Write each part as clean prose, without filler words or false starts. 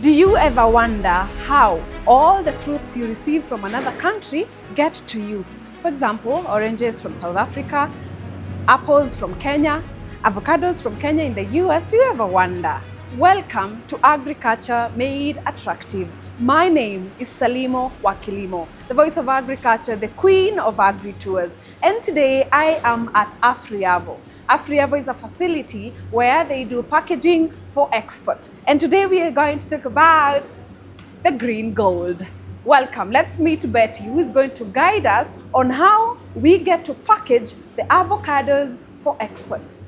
Do you ever wonder how all the fruits you receive from another country get to you? For example, oranges from South Africa, apples from Kenya, avocados from Kenya in the US. Do you ever wonder? Welcome to Agriculture Made Attractive. My name is Salimo Wakilimo, the voice of agriculture, the queen of agri-tours. And today I am at Afriavo. Afriavo is a facility where they do packaging for export. And today we are going to talk about the green gold. Welcome. Let's meet Betty, who is going to guide us on how we get to package the avocados for export.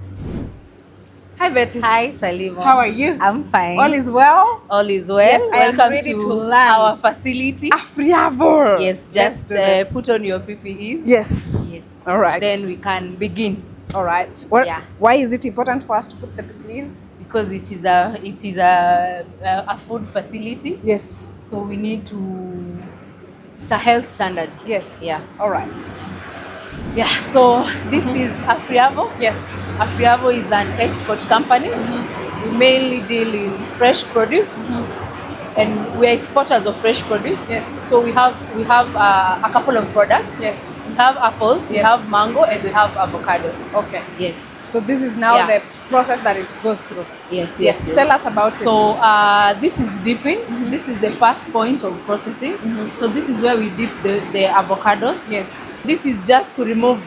Hi Betty. Hi Salimo. How are you? I'm fine. All is well? All is well. Yes, I am Welcome ready to to learn. our facility. Afriavo. Yes, Let's just do this. put on your PPEs. Yes. Yes. All right. Then we can begin. All right. Well, Yeah. Why is it important for us to put the PPEs? Because it is a food facility. Yes. So we need to. It's a health standard. Yes. Yeah. All right. Yeah. So this is Afriavo. Yes. Afriavo is an export company. We mainly deal in fresh produce. And we are exporters of fresh produce. Yes. So we have a couple of products. Yes. We have apples, we Yes. have mango, and we have avocado. Okay. Yes. So this is now Yeah. the process that it goes through. Yes. Tell us about it. So this is dipping. This is the first point of processing. So this is where we dip the avocados. Yes. This is just to remove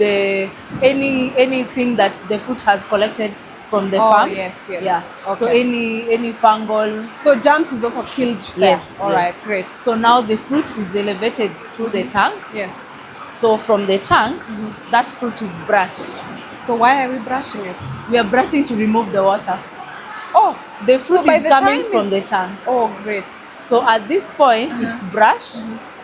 anything that the fruit has collected from the Oh, farm. yes. Yeah. So Okay. any fungal. So germs is also killed there. Yes. All yes. right. Great. So now the fruit is elevated through the tank. Yes. So from the tank, that fruit is brushed. So why are we brushing it? We are brushing to remove the water. Oh, The fruit by is the coming time from the it's- tank. Oh, great. So at this point, it's brushed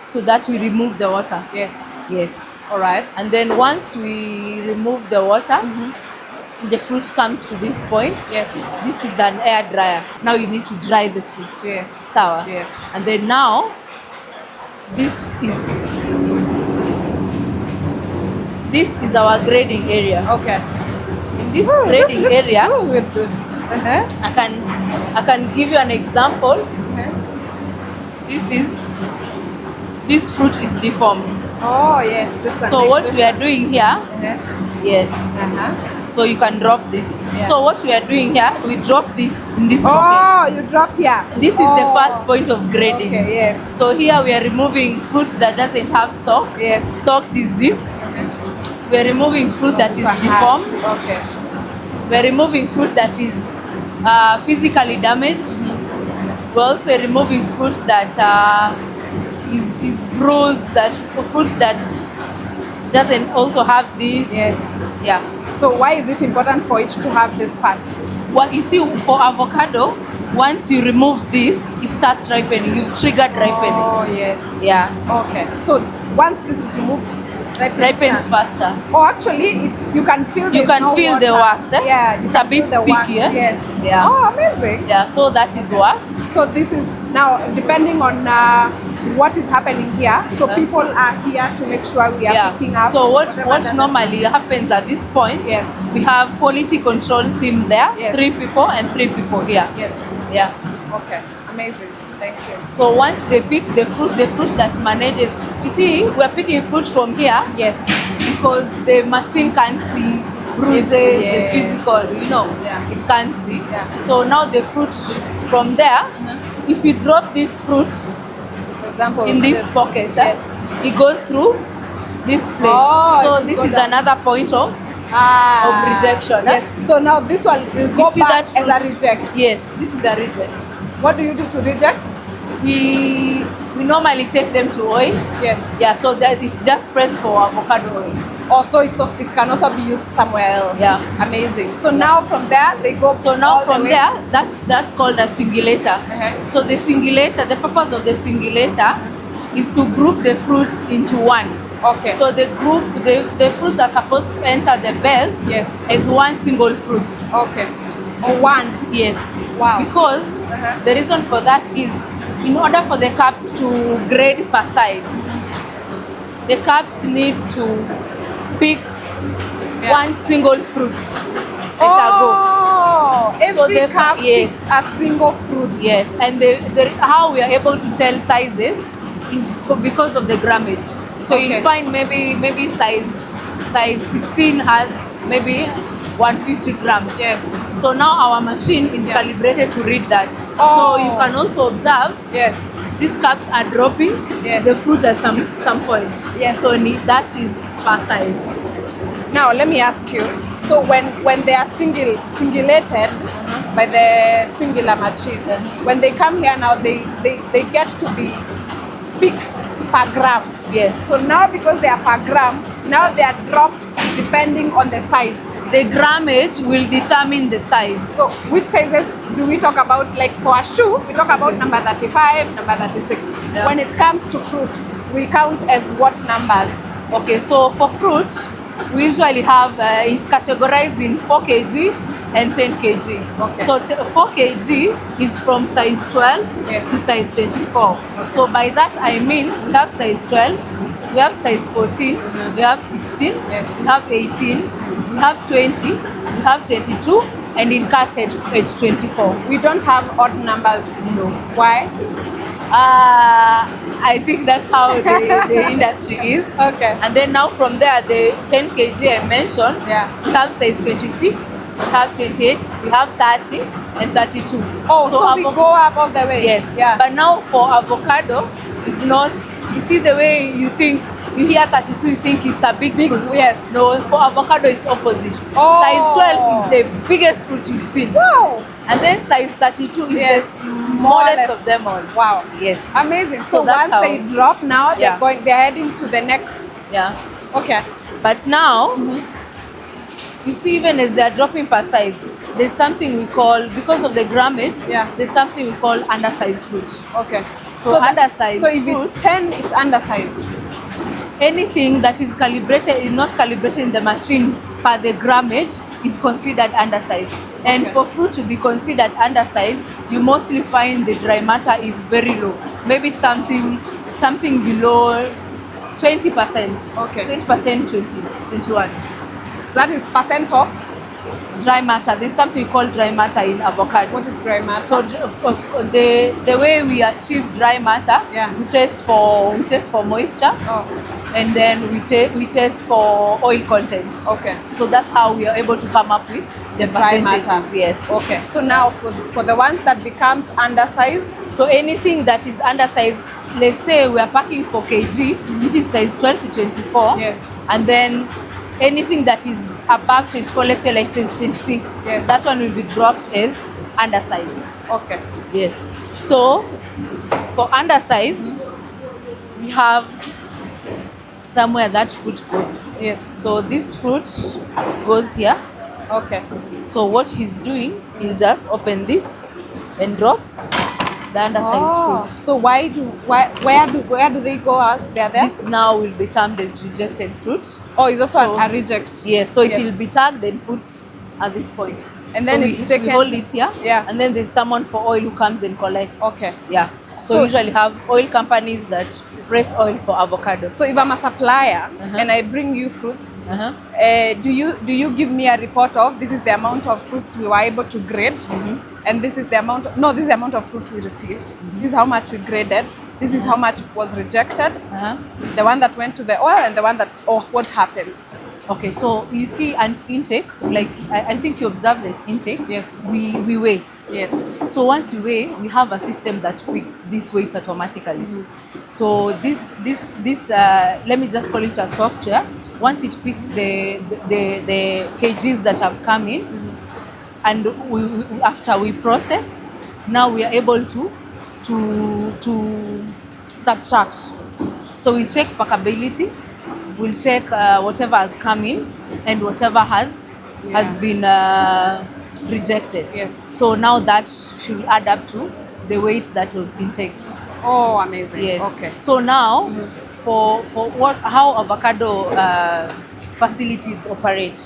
so that we remove the water. Yes. Yes. All right. And then once we remove the water, the fruit comes to this point. yes. This is an air dryer. Now you need to dry the fruit. Yes. Sour. Yes. And then now, this is our grading area. Okay. In this grading area, Good. Uh-huh. I can give you an example. Okay. This fruit is deformed. Oh, yes. This one. So like what this we are one. doing here, Uh-huh. yes. Uh-huh. So you can drop this. Yeah. So what we are doing here, we drop this in this pocket. Oh, you drop here. This is the first point of grading. Okay, yes. So here we are removing fruit that doesn't have stalk. Yes. Stalks is this. We are removing fruit that is So hard. deformed. Okay. We are removing fruit that is physically damaged. We're also removing fruit that is bruised, that fruit that doesn't also have this. Yes. Yeah. So why is it important for it to have this part? What you see for avocado, once you remove this, it starts ripening. You've triggered ripening. Oh, yes. Yeah. Okay. So once this is removed, Ripens faster. Oh, actually, you can feel. You there's can no feel the water. wax. Eh? Yeah, you It's can a bit feel the wax. sticky. Eh? Yes. Yeah. Oh, amazing. Yeah. So that is wax. So this is now depending on what is happening here. So people are here to make sure we are picking up. So what whatever that- normally happens at this point? Yes. We have quality control team there. Yes. 3 people and 3 people here. Yes. Yeah. Okay. Amazing. Thank you. So once they pick the fruit that manages, you see, we're picking fruit from here. Yes. Because the machine can't see bruises, the Yes. physical, Yeah. it can't see. Yeah. So now the fruit from there, if you drop this fruit For example, in this pocket, Yes. it goes through this place. Oh, so it this goes is down. another point of rejection. Yes. So now this one will go see back that as a fruit? reject. Yes, this is a reject. What do you do to reject? We normally take them to oil. Yes. Yeah, so that it's just pressed for avocado oil. Also, it can also be used somewhere else. Yeah. Amazing. So now from there they go. So now all from the way. there, that's called a singulator. So the singulator, the purpose of the singulator is to group the fruit into one. Okay. So the fruits are supposed to enter the belt Yes. as one single fruit. Okay. Or one. Yes. Wow. Because the reason for that is in order for the cups to grade per size, the cups need to pick one single fruit Oh, every they- cup yes. is a single fruit. Yes, and how we are able to tell sizes is because of the grammage. So Okay. you find maybe size 16 has maybe 150 grams. Yes. So now our machine is Yeah. calibrated to read that. Oh. So you can also observe Yes. these cups are dropping Yes. the fruit at some point. Yes. So that is per size. Now let me ask you. So when they are singulated by the singular machine, Yeah. when they come here now, they get to be picked per gram. Yes. So now because they are per gram, now they are dropped depending on the size. The grammage will determine the size. So which sizes do we talk about? Like for a shoe, we talk about number 35, number 36. Yeah. When it comes to fruits, we count as what numbers? Okay, so for fruit, we usually have it's categorized in 4 kg and 10 kg. Okay. So 4 kg is from size 12 Yes. to size 24. So by that I mean we have size 12, we have size 14, we have 16, Yes. we have 18, we have 20, we have 22, and in cut at 24. We don't have odd numbers. No. Why? I think that's how the industry is. Okay. And then now from there, the 10 kg I mentioned, Yeah. we have size 26, we have 28, we have 30, and 32. Oh, so we go up all the way. Yes. Yeah. But now for avocado, it's not, you see the way you think, you hear 32, you think it's a big fruit. Yes. No, for avocado, it's opposite. Oh. Size 12 is the biggest fruit you've seen. Wow. And then size 32 is Yes. the smallest of them all. Wow. Yes. Amazing. So So that's once how- they drop now, Yeah. they're heading to the next. Yeah. Okay. But now, you see, even as they are dropping per size, there's something we call, because of the grammage, Yeah. there's something we call undersized fruit. Okay. So undersized So if fruit, it's 10, it's undersized. anything that is calibrated, is not calibrated in the machine per the grammage, is considered undersized. And Okay. for fruit to be considered undersized, you mostly find the dry matter is very low. Maybe something below 20%. Okay. 20%, 21. That is percent of. Dry matter. There's something called dry matter in avocado. What is gray matter? So the way we achieve dry matter, Yeah. we test for moisture, Oh, and then we test for oil content. okay. So that's how we are able to come up with the Dry percentages. matter. Yes. Okay. So now for the ones that becomes undersized, So anything that is undersized, let's say we are packing 4 kg, which is size 12 to 24. Yes. And then anything that is above 24, let's say like size 26, Yes. that one will be dropped as undersized. okay. Yes. So for undersize, we have somewhere that fruit goes. Yes. So this fruit goes here. Okay. So what he's doing, he'll just open this and drop the undersized fruit. So where do they go as they're there? This now will be termed as rejected fruit. Oh, it's also So- a reject. Yes, so it Yes. will be tagged and put at this point. And So then we, it's taken- we hold it here. Yeah. And then there's someone for oil who comes and collects. Okay. Yeah. So, So- usually have oil companies that press oil for avocado. So if I'm a supplier Uh-huh. and I bring you fruits, Uh-huh. do you give me a report of this is the amount of fruits we were able to grade, and this is the amount this is the amount of fruit we received. This is how much we graded. This is how much was rejected. Uh-huh. The one that went to the oil and the one that what happens? Okay, so you see, and intake, like I think you observed that intake. Yes. We weigh. Yes. So once we weigh, we have a system that picks these weights automatically. So this let me just call it a software. Once it picks the kgs that have come in, and after we process, now we are able to subtract. So we check packability, we'll check whatever has come in and whatever has been rejected. Yes. So now that should add up to the weight that was intaked. Oh, amazing. Yes. Okay. So now, for how avocado facilities operate,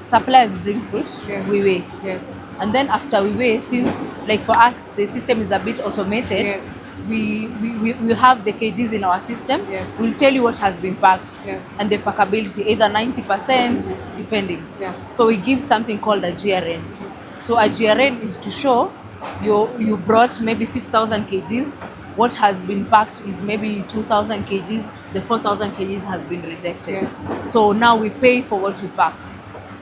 suppliers bring fruit, Yes. we weigh, Yes. and then after we weigh, since like for us the system is a bit automated, Yes. we have the kgs in our system. Yes. We'll tell you what has been packed. Yes. And the packability, either 90%, depending. Yeah. So we give something called a GRN. So a GRN is to show you brought maybe 6,000 kgs. What has been packed is maybe 2,000 kgs. The 4,000 kgs has been rejected. Yes. So now we pay for what we pack.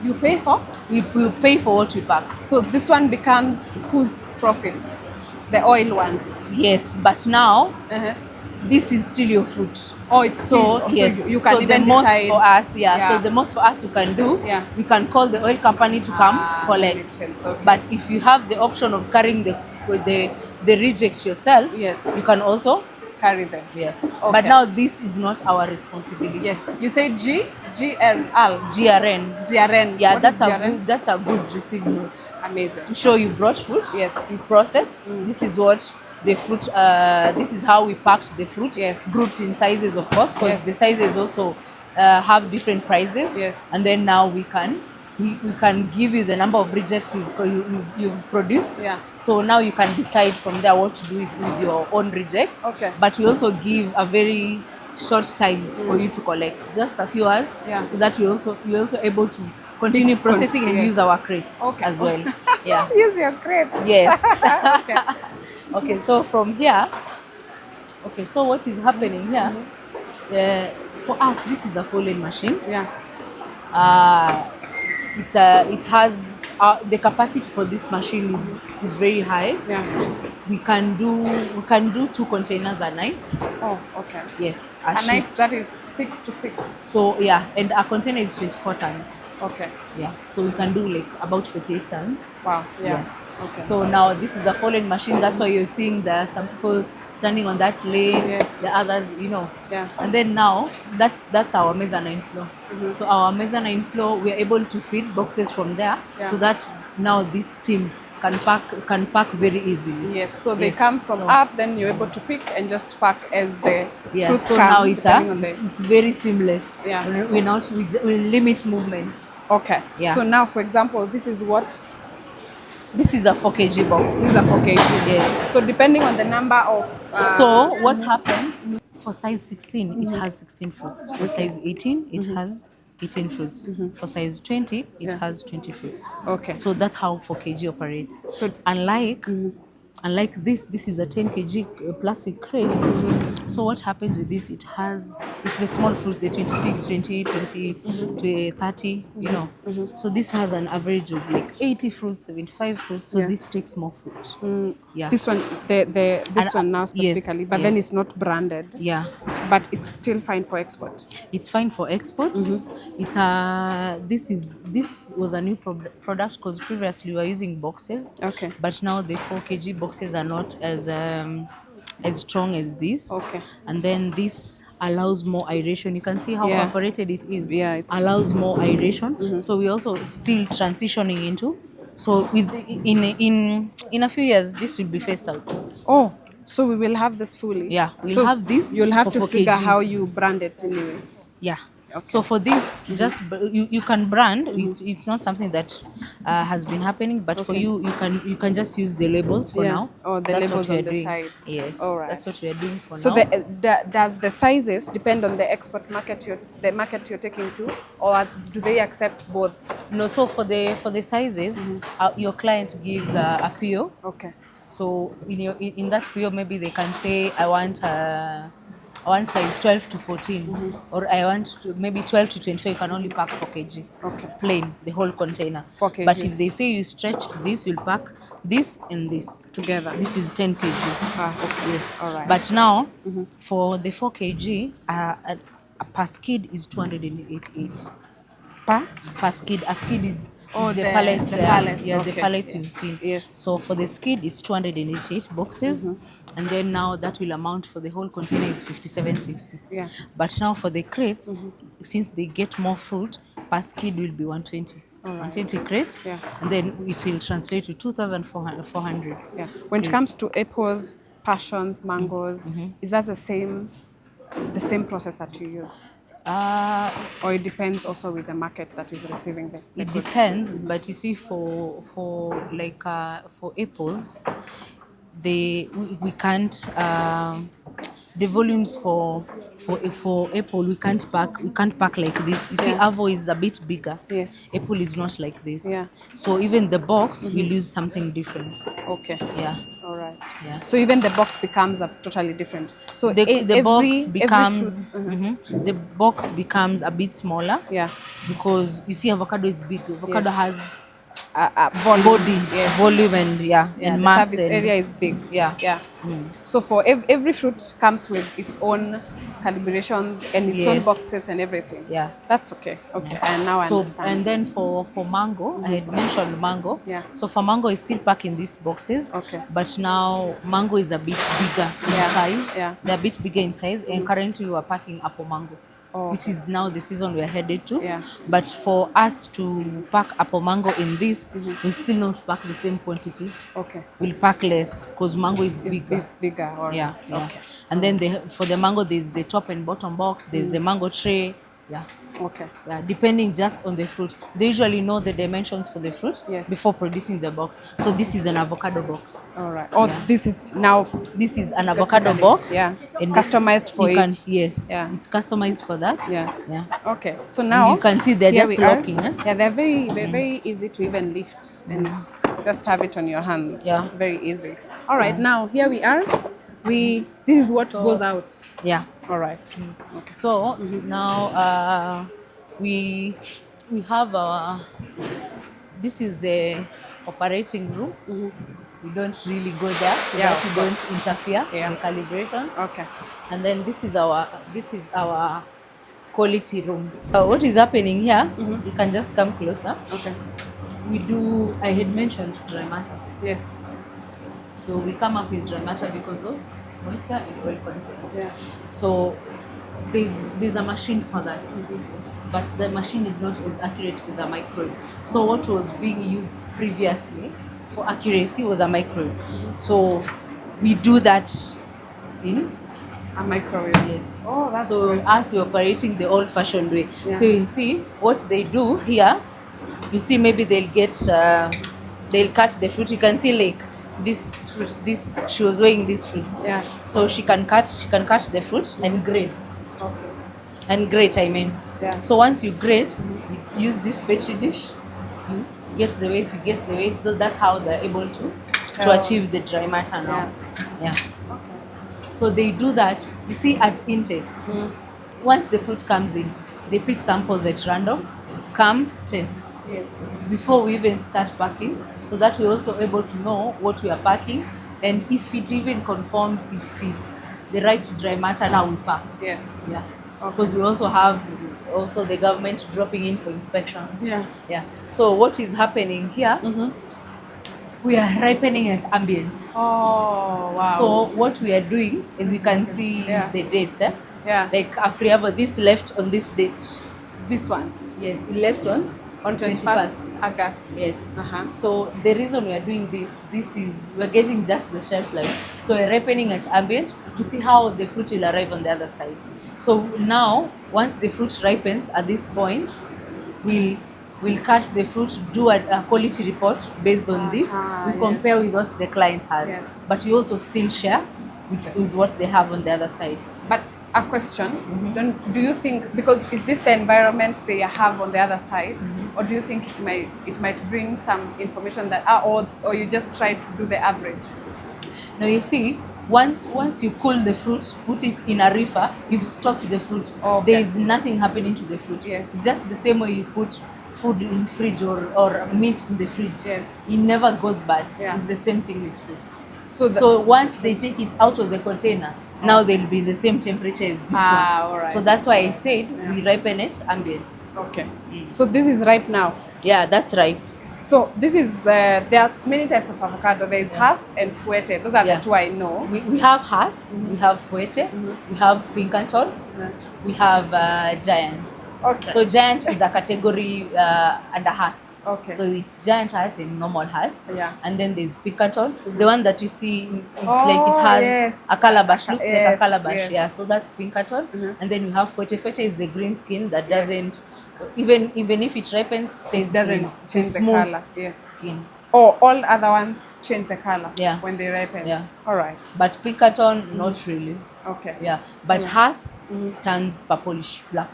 You pay for? We pay for what we pack. So this one becomes whose profit? The oil one. Yes, but now Uh-huh. this is still your fruit. Oh, it's So still, yes, you can so the even most decide. for us, Yeah. So the most for us we can do, Yeah. we can call the oil company to come Makes collect. sense, okay. But if you have the option of carrying the rejects yourself, Yes. you can also Carry them. yes. Okay. But now this is not our responsibility. Yes. You say GRL. GRN. GRN. Yeah, What that's is a GRN? that's a goods received note Amazing. to show you brought fruit. Yes. You process. This is what the fruit. This is how we packed the fruit. Yes. Grouped in sizes, of course, because Yes. the sizes also have different prices. Yes. And then now we can give you the number of rejects you've produced. Yeah. So now you can decide from there what to do with your own rejects. Okay. But we also give a very short time for you to collect, just a few hours. Yeah. So that you're also able to continue processing and yes. use our crates Okay. as well. Yeah. Use your crepes. Yes. Okay. Okay, so from here, okay, so what is happening here? For us, this is a full-in machine. Yeah. It has the capacity for this machine is very high. Yeah. We can do 2 containers a night. Oh, okay. Yes, A night shift. that is 6 to 6. So yeah, and a container is 24 tons. Okay. Yeah, so we can do like about 48 tons. Wow. Yeah. Yes. Okay. So now this is a fallen machine. That's why you're seeing some people standing on that lane. Yes. The others, Yeah. And then now that's our mezzanine floor. So our mezzanine floor, we're able to feed boxes from there, Yeah. so that now this team can pack very easily. Yes. So they Yes. come from So- up, then you're able to pick and just pack as the Yeah. fruits So come, now it's depending on the. it's very seamless. Yeah. We limit movement. Okay. Yeah. So now, for example, this is what. This is a 4 kg box. This is a 4 kg. Yes. So depending on the number of. So what happened for size 16, it has 16 fruits. For size 18, it has 18 fruits. For size 20, it has 20 fruits. Okay. So that's how 4 kg operates. So Unlike this is a 10 kg plastic crate. So what happens with this? It's the small fruit, the 26, 28, 20, 30, So this has an average of like 80 fruits, 75 fruits. So Yeah. this takes more fruit. Yeah. this one, this one now yes, specifically, but then yes. it's not branded. Yeah. But it's still fine for export. It's fine for export. This was a new product because previously we were using boxes. Okay. But now the 4 kg boxes are not as strong as this. Okay. And then this allows more aeration. You can see how Yeah. perforated it is. Yeah, it's- allows more aeration. So we're also still transitioning into. So in a few years this will be phased out. Oh, so we will have this fully. Yeah, we'll So have this You'll have for to 4 figure kg. how you brand it anyway. Yeah. So for this, just you can brand. It's not something that has been happening, but for Okay. you can just use the labels for Yeah. now. Oh, the That's labels what we're on the doing. side. Yes, All right. that's what we're doing for So now. does the sizes depend on the export market you're taking to, or do they accept both? No, so for the sizes, your client gives a PO. Okay. So in that PO, maybe they can say I want size 12 to 14, or I want maybe 12 to 25. You can only pack 4 kg. Okay. Plain, the whole container. 4 But kgs. if they say you stretch to this, you'll pack this and this Together. This is 10 kg. Okay. Yes. All right. But now, for the 4 kg, a per skid is 288. Per skid. A skid is Oh, the the pallets. pallets, The okay. pallets Yeah. you've seen. Yes. So for the skid, it's 288 boxes. And then now that will amount for the whole container is 5760. Yeah. But now for the crates, since they get more fruit, per skid will be 120. 120 crates. Yeah. And then it will translate to 2,400. Yeah. When it Yes. comes to apples, passions, mangoes, is that the same process that you use? Or it depends also with the market that is receiving the It goods? depends, but you see, for apples, we can't the volumes for Apple we can't pack like this. You see, Yeah. Avo is a bit bigger. Yes. Apple is not like this. Yeah. So even the box will use something different. Okay. Yeah. All right. Yeah. So even the box becomes a totally different. So The box every becomes fruit. the box becomes a bit smaller Yeah. because you see avocado is big. Avocado Yes. has Volume. body, Yes. volume and Yeah, and the mass service and area is big. yeah. Yeah. So for every fruit comes with its own calibrations and its own Yes. boxes and everything. Yeah. That's okay. Okay. And now I So understand. and then for mango, I had mentioned mango. Yeah. So for mango, it's still packed in these boxes. Okay. But now mango is a bit bigger in Yeah. size. Yeah. They're a bit bigger in size, and currently we are packing apple mango. Oh, Which is now the season we're headed to. Yeah. But for us to pack apple mango in this, we still not pack the same quantity. Okay. We'll pack less because mango is bigger. It's bigger. All right. Yeah, yeah. Okay. And then for the mango, there's the top and bottom box. There's the mango tray. Yeah. Okay. Yeah, depending just on the fruit. They usually know the dimensions for the fruit Yes. before producing the box. So this is an avocado box. All right. Oh, Yeah. this is now This is an avocado specifically, box. yeah, and customized for you can, it. Yes. Yeah. It's customized for that. Yeah. Yeah. Okay. So And now you can see they're here just we are. locking. Eh? Yeah, they're very easy to even lift and just have it on your hands. Yeah. It's very easy. All right. Now here we are. This is what goes out. Yeah. All right. Okay. So now we have our. This is the operating room. We don't really go there so Yeah, that we of don't interfere Yeah. in the calibrations. Okay. And then this is our quality room. What is happening here? You can just come closer. Okay. I had mentioned dry matter. Yes. So we come up with dry matter because of moisture and oil content. Yeah. So there's a machine for that, but the machine is not as accurate as a microwave. So what was being used previously for accuracy was a microwave. So we do that in A microwave. yes. Oh, that's so good. as we're operating the old-fashioned way. Yeah. So you'll see what they do here. You'll see maybe they'll cut the fruit. You can see like this fruit. She was weighing this fruit. Yeah. So she can cut the fruit and grate. Okay. And grate, I mean. Yeah. So once you grate, you use this petri dish. You get the waste. So that's how they're able to Tell. achieve the dry matter now. Yeah. So they do that. You see at intake. Once the fruit comes in, they pick samples at random, come test Yes. before we even start packing, so that we're also able to know what we are packing and if it even conforms, if it's the right dry matter, now we pack. Yes. Yeah. Okay. Because we also have the government dropping in for inspections. Yeah. Yeah. So what is happening here? We are ripening at ambient. Oh, wow. So what we are doing is you can see Yeah. the dates. Eh? yeah. Like Afriavo, this left on this date. This one Yes, it left on 21st August. Yes. Uh-huh. So the reason we are doing this is we're getting just the shelf life. So we're ripening at ambient to see how the fruit will arrive on the other side. So now, once the fruit ripens at this point, we'll cut the fruit, do a quality report based on this. We compare with what the client has, Yes. but we also still share with what they have on the other side. But a question, do you think, because is this the environment they have on the other side, or do you think it might bring some information that or you just try to do the average? Now you see, once you cool the fruit, put it in a reefer, you've stopped the fruit. Okay. There is nothing happening to the fruit. Yes. It's just the same way you put food in fridge or meat in the fridge. Yes. It never goes bad. Yeah. It's the same thing with fruit. So, So once they take it out of the container, now they'll be the same temperature as this one. all right. So that's why I said we ripen it ambient. Okay. So this is ripe now. Yeah, that's right. So this is there are many types of avocado. There is Hass and Fuerte. Those are Yeah. the two I know. We have Hass, we have Fuerte, we have Pinkerton, we have Giant. Okay. So Giant is a category under Hass. Okay. So it's Giant Hass and normal Hass. Yeah. And then there's Pinkerton, the one that you see, it's like it has yes. a calabash, looks like a Yes, calabash. yes. Yeah, so that's Pinkerton. And then we have Fuerte. Fuerte is the green skin that doesn't, even if it ripens, stays Doesn't green. It's change the smooth color. Yes. skin. Or all other ones change the color Yeah. when they ripen? Yeah. All right. But Pickerton, not really. Okay. Yeah. But Hass turns purplish black.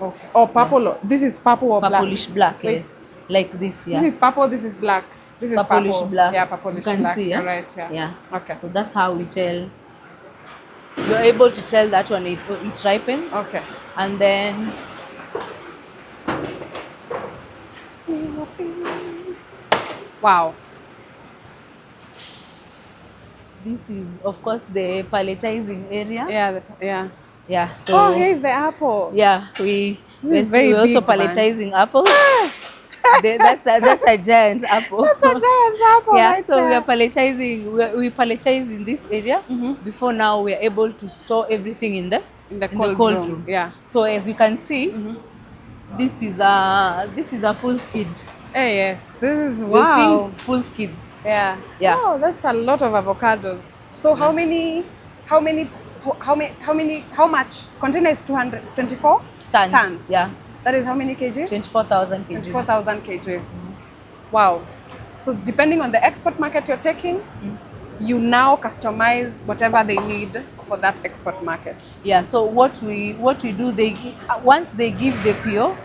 Okay. Oh, purple. This is purple or black? Purplish black, Wait, yes. Like this, yeah. This is purple, this is black. This is Purplish purple. black. Yeah, purplish You can black. see, yeah? All right, yeah. Yeah. Okay. So that's how we tell. You're able to tell that when it ripens. Okay. And then Wow. this is, of course, the palletizing area. Yeah, yeah. Yeah. So Oh, here's the apple. yeah, we This is very we're also big, man. palletizing apples. That's a giant apple. That's a giant apple. Yeah, right so we there. are palletizing. We palletize in this area. Before now, we are able to store everything in the in the cold, room. Yeah. So as you can see, this is a full skid. Hey, yes. This is We're wow. seeing full skids. Yeah. Yeah. Wow, that's a lot of avocados. So how much container is 224 Tons. Yeah, That is how many kgs? 24,000 kgs. 24,000 kgs. Wow. So depending on the export market you're taking, you now customize whatever they need for that export market. Yeah. So what we do, once they give the PO,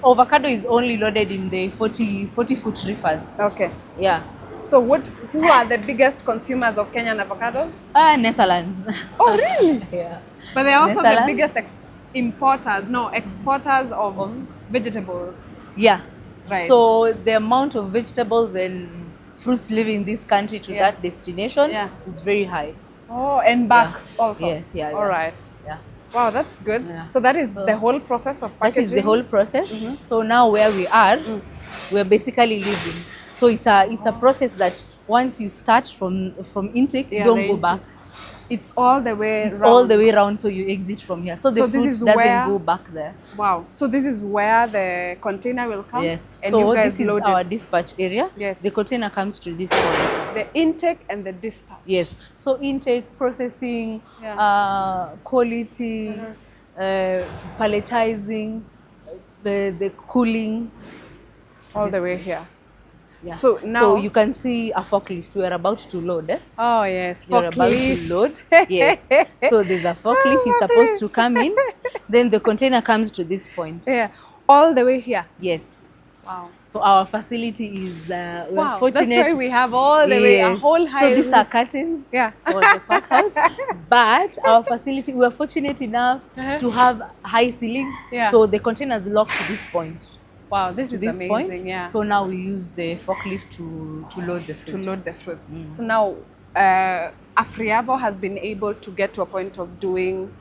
avocado is only loaded in the 40 foot reefers. Okay. Yeah. So who are the biggest consumers of Kenyan avocados? Netherlands. Oh, really? Yeah. But they're also the Netherlands? biggest exporters of vegetables. Yeah. Right. So the amount of vegetables and fruits leaving this country to that destination is very high. Oh, and bags also. Yes, yeah. All right. Yeah. Wow, that's good. Yeah. So that is the whole process of That packaging. is the whole process. So now where we are, we're basically living. So it's a process that once you start from intake, you don't go back. It's all the way It's round. all the way around, so you exit from here. So the this fruit is doesn't where- go back there. Wow. So this is where the container will come? Yes. And So you guys this is load our it. dispatch area. Yes. The container comes to this point. The intake and the dispatch. Yes. So intake, processing, Yeah. quality, palletizing, the cooling. All this the way place. here. Yeah. So now- so you can see a forklift. We are about to load. Oh, yes. You're about to Forklift. load. Yes. So there's a forklift. He's supposed to come in. Then the container comes to this point. Yeah. All the way here. Yes. Wow. So our facility is we're Wow. fortunate. That's why we have all the way a Yes. whole high So these roof. are curtains. Yeah. For the pack house. But our facility, we're fortunate enough to have high ceilings. Yeah. So the containers lock to this point. Wow, this To is this amazing. point. Yeah. So now we use the forklift to load the fruit. to load the fruits. So now Afriavo has been able to get to a point of doing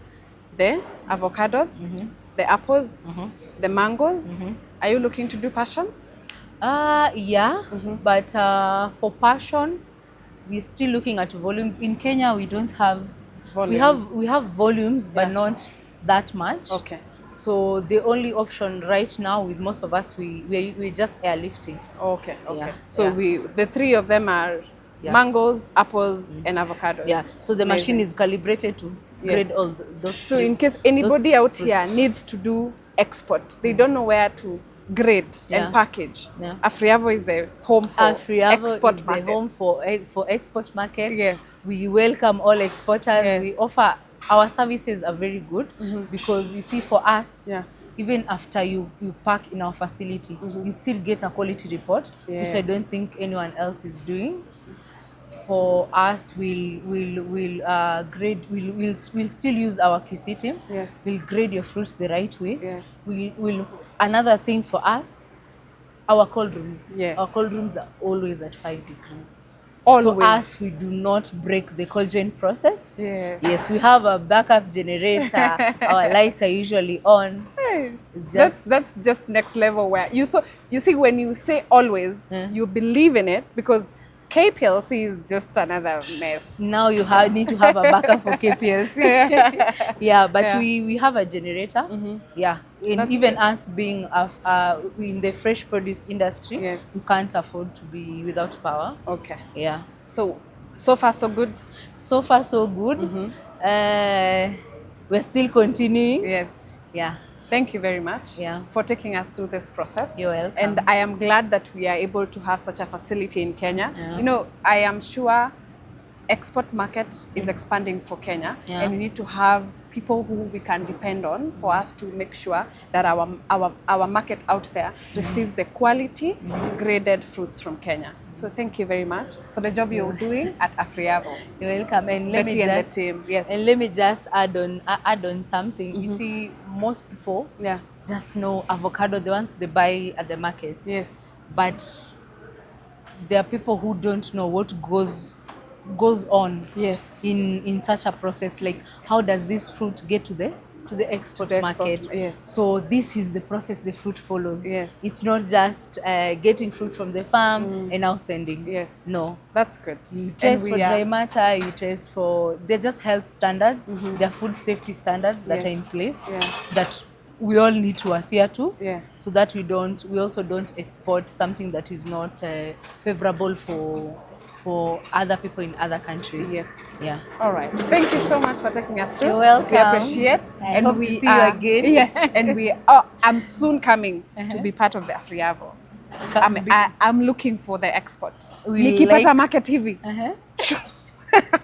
the avocados, the apples, the mangoes. Are you looking to do passions? Yeah, but for passion, we're still looking at volumes. In Kenya, we don't have Volume. we have volumes, but Yeah. not that much. Okay. So the only option right now with most of us, we're just airlifting. Okay. Okay. Yeah, So yeah. the three of them are mangoes, apples, and avocados. Yeah. So the machine Amazing. is calibrated to grade all those. So three- in case anybody those out fruits. here needs to do export, they don't know where to grade Yeah. and package. Yeah. Afriavo is the home for Afriavo export is market. the home for export market. Yes. We welcome all exporters. Yes. We offer our services are very good because you see, for us, Yeah. even after you pack in our facility, you still get a quality report, which I Yes. don't think anyone else is doing. For us, we'll grade. We'll still use our QC team. Yes. We'll grade your fruits the right way. Yes. We'll another thing for us, our cold rooms. Yes. Our cold rooms are always at 5 degrees. Always. So us, we do not break the cold chain process. Yes. Yes, we have a backup generator. Our lights are usually on. Yes. It's That's just next level where you see when you say always, you believe in it because KPLC is just another mess. Now you need to have a backup for KPLC. Yeah, but Yeah. we have a generator. Yeah, and That's even good. us being in the fresh produce industry, Yes. we can't afford to be without power. Okay. Yeah. So far so good. So far, so good. We're still continuing. Yes. Yeah. Thank you very much Yeah. for taking us through this process. You're welcome. And I am glad that we are able to have such a facility in Kenya. Yeah. You know, I am sure export market is expanding for Kenya, Yeah. and we need to have people who we can depend on for us to make sure that our market out there receives the quality graded fruits from Kenya. So thank you very much for the job you're doing at Afriavo. You're welcome. And let Betty me and just the team, yes. and let me just add on something. You see, most people Yeah. just know avocado, the ones they buy at the market. Yes. But there are people who don't know what goes on Yes. in such a process. Like, how does this fruit get to the export To the export, market? yes. So this is the process the fruit follows. Yes. It's not just getting fruit from the farm and now sending. Yes. No. That's good. You test for dry matter, you test for, they're just health standards, they're food safety standards that are in Yes. place Yeah. that we all need to adhere to, Yeah. so that we also don't export something that is not favorable for other people in other countries. Yes. Yeah. All right. Thank you so much for taking us through. You're welcome. We appreciate. I hope to see you again. Yes. And I'm soon coming to be part of the Afriavo. I'm looking for the export. Nikipata market hivi.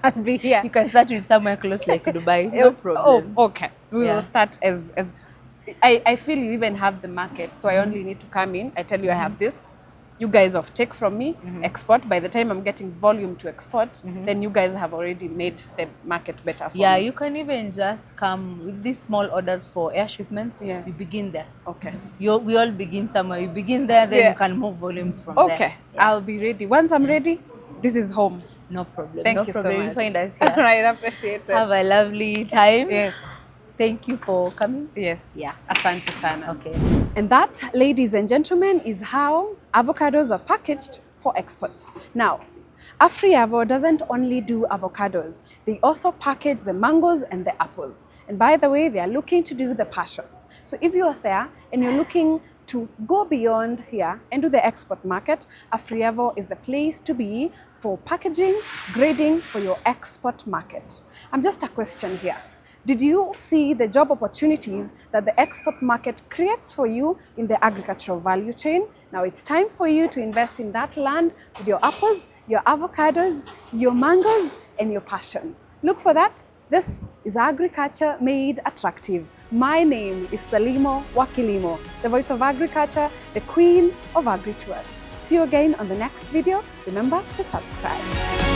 I'll be here. You can start with somewhere close like Dubai. No problem. Oh, okay. We Yeah. will start as I feel you even have the market, so I only need to come in. I tell you I have this. You guys off take from me, export. By the time I'm getting volume to export, then you guys have already made the market better for Yeah, me. you can even just come with these small orders for air shipments. Yeah. You begin there. Okay. We all begin somewhere. You begin there, then Yeah. you can move volumes from there. Okay. Yeah. I'll be ready. Once I'm ready, this is home. No problem. Thank no you problem. so much. You find us All here. right, appreciate it. Have a lovely time. Yes. Thank you for coming. Yes. Yeah. Asante sana. Okay. And that, ladies and gentlemen, is how avocados are packaged for export. Now, Afriavo doesn't only do avocados. They also package the mangoes and the apples. And by the way, they are looking to do the passions. So if you are there and you're looking to go beyond here and do the export market, Afriavo is the place to be for packaging, grading for your export market. I'm just a question here. Did you see the job opportunities that the export market creates for you in the agricultural value chain? Now it's time for you to invest in that land with your apples, your avocados, your mangoes, and your passions. Look for that. This is agriculture made attractive. My name is Salimo Wakilimo, the voice of agriculture, the queen of agri-tours. See you again on the next video. Remember to subscribe.